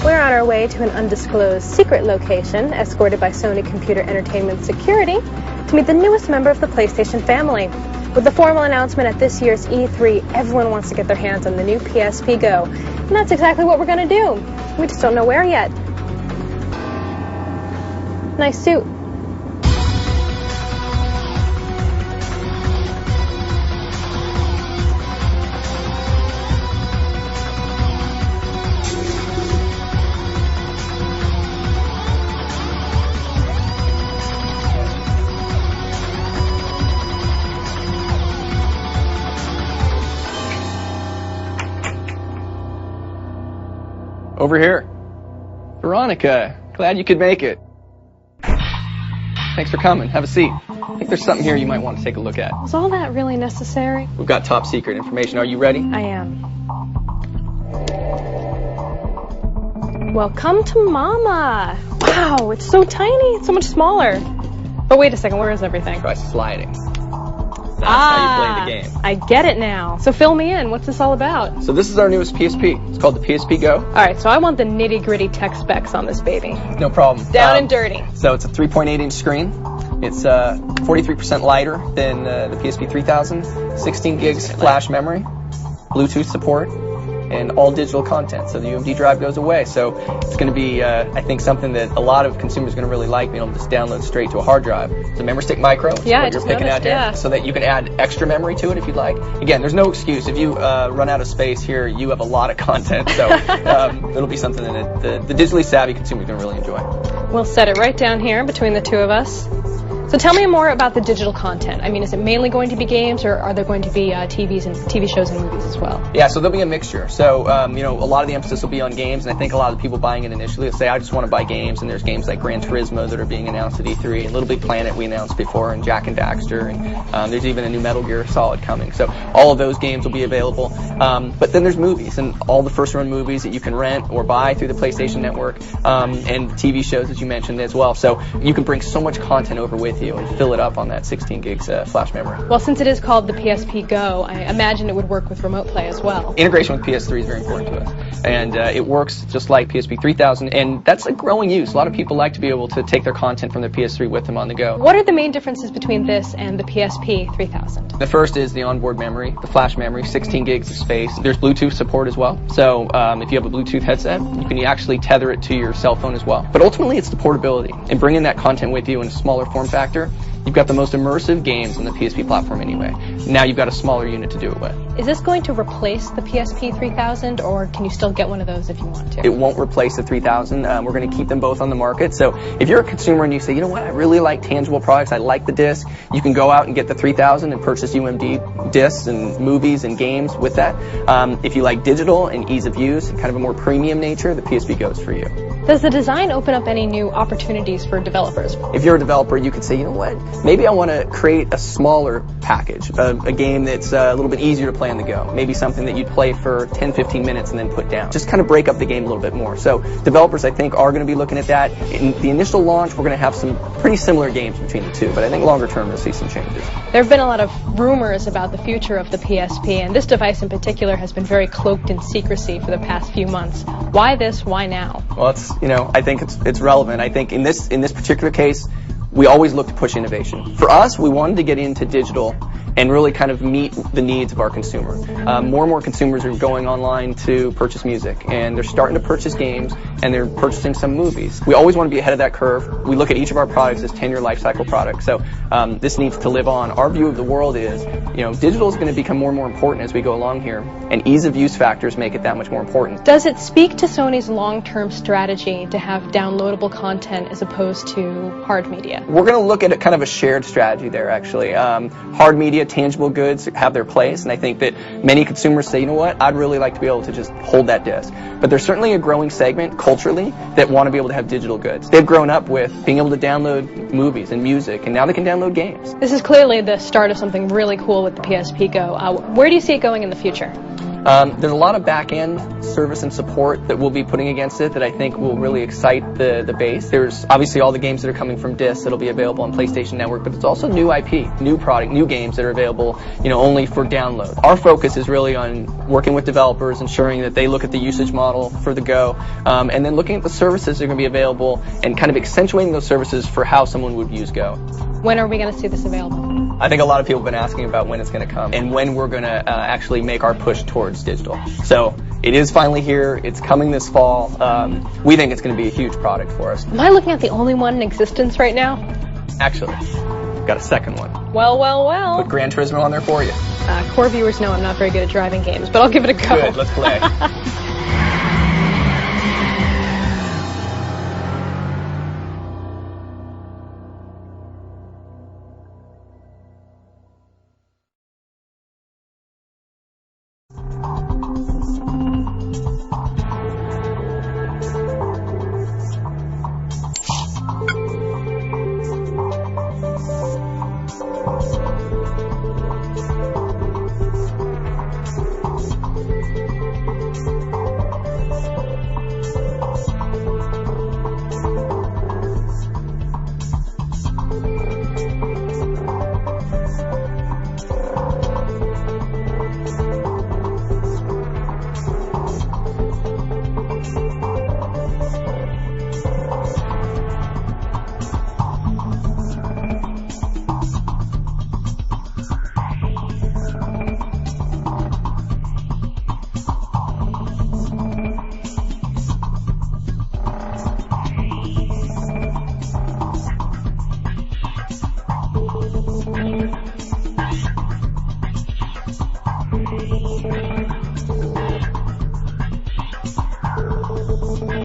We're on our way to an undisclosed secret location, escorted by Sony Computer Entertainment Security, to meet the newest member of the PlayStation family. With the formal announcement at this year's E3, everyone wants to get their hands on the new PSPgo. And that's exactly what we're going to do. We just don't know where yet. Nice suit. Over here. Veronica, glad you could make it. Thanks for coming. Have a seat. I think there's something here you might want to take a look at. Was all that really necessary? We've got top secret information. Are you ready? I am. Welcome to Mama. Wow, it's so tiny. It's so much smaller. But wait a second, where is everything? Try sliding. That's how you play the game. I get it now. So fill me in. What's this all about? So this is our newest PSP. It's called the PSPgo. All right, so I want the nitty-gritty tech specs on this baby. No problem. Down and dirty. So it's a 3.8-inch screen. It's 43% lighter than the PSP 3000. 16 gigs flash memory, Bluetooth support, and all digital content. So the UMD drive goes away. So it's going to be, I think, something that a lot of consumers are going to really like, being able to just download straight to a hard drive. It's a memory stick micro. Yeah, I just noticed, yeah. So that you can add extra memory to it if you'd like. Again, there's no excuse. If you run out of space here, you have a lot of content. So it'll be something that the digitally savvy consumer is going to really enjoy. We'll set it right down here between the two of us. So tell me more about the digital content. I mean, is it mainly going to be games, or are there going to be TV shows and movies as well? Yeah, so there'll be a mixture. So, a lot of the emphasis will be on games, and I think a lot of the people buying it initially will say, I just want to buy games, and there's games like Gran Turismo that are being announced at E3, and Little Big Planet we announced before, and Jak and Daxter, and there's even a new Metal Gear Solid coming. So all of those games will be available. But then there's movies, and all the first-run movies that you can rent or buy through the PlayStation Network, and TV shows, as you mentioned, as well. So you can bring so much content over with you and fill it up on that 16 gigs flash memory. Well, since it is called the PSPgo, I imagine it would work with remote play as well. Integration with PS3 is very important to us, and it works just like PSP 3000, and that's a growing use. A lot of people like to be able to take their content from their PS3 with them on the go. What are the main differences between this and the PSP 3000? The first is the onboard memory, the flash memory, 16 gigs of space. There's Bluetooth support as well, so if you have a Bluetooth headset, you can actually tether it to your cell phone as well. But ultimately, it's the portability, and bringing that content with you in a smaller form factor. You've got the most immersive games on the PSP platform anyway. Now you've got a smaller unit to do it with. Is this going to replace the PSP 3000, or can you still get one of those if you want to? It won't replace the 3000. We're going to keep them both on the market. So if you're a consumer and you say, you know what, I really like tangible products, I like the disc, you can go out and get the 3000 and purchase UMD discs and movies and games with that. If you like digital and ease of use and kind of a more premium nature, the PSPgo is for you. Does the design open up any new opportunities for developers? If you're a developer, you could say, you know what, maybe I want to create a smaller package, a game that's a little bit easier to play on the go. Maybe something that you'd play for 10, 15 minutes and then put down. Just kind of break up the game a little bit more. So developers, I think, are going to be looking at that. In the initial launch, we're going to have some pretty similar games between the two, but I think longer term we'll see some changes. There have been a lot of rumors about the future of the PSP, and this device in particular has been very cloaked in secrecy for the past few months. Why this? Why now? Well, I think it's relevant. I think in this particular case, we always look to push innovation. For us, we wanted to get into digital and really kind of meet the needs of our consumer. More and more consumers are going online to purchase music, and they're starting to purchase games, and they're purchasing some movies. We always want to be ahead of that curve. We look at each of our products as 10-year life cycle products, so this needs to live on. Our view of the world is, digital is going to become more and more important as we go along here, and ease of use factors make it that much more important. Does it speak to Sony's long-term strategy to have downloadable content as opposed to hard media? We're going to look at kind of a shared strategy there, actually. Hard media media, tangible goods have their place, and I think that many consumers say, you know what, I'd really like to be able to just hold that disc. But there's certainly a growing segment culturally that want to be able to have digital goods. They've grown up with being able to download movies and music, and now they can download games. This is clearly the start of something really cool with the PSP Go. Where do you see it going in the future? There's a lot of back-end service and support that we'll be putting against it that I think will really excite the base. There's obviously all the games that are coming from discs that'll be available on PlayStation Network, but it's also new IP, new product, new games that are available, only for download. Our focus is really on working with developers, ensuring that they look at the usage model for the Go, and then looking at the services that are going to be available and kind of accentuating those services for how someone would use Go. When are we going to see this available? I think a lot of people have been asking about when it's going to come and when we're going to actually make our push towards digital. So it is finally here. It's coming this fall. We think it's going to be a huge product for us. Am I looking at the only one in existence right now? Actually, I've got a second one. Well. Put Gran Turismo on there for you. Core viewers know I'm not very good at driving games, but I'll give it a go. Good, let's play.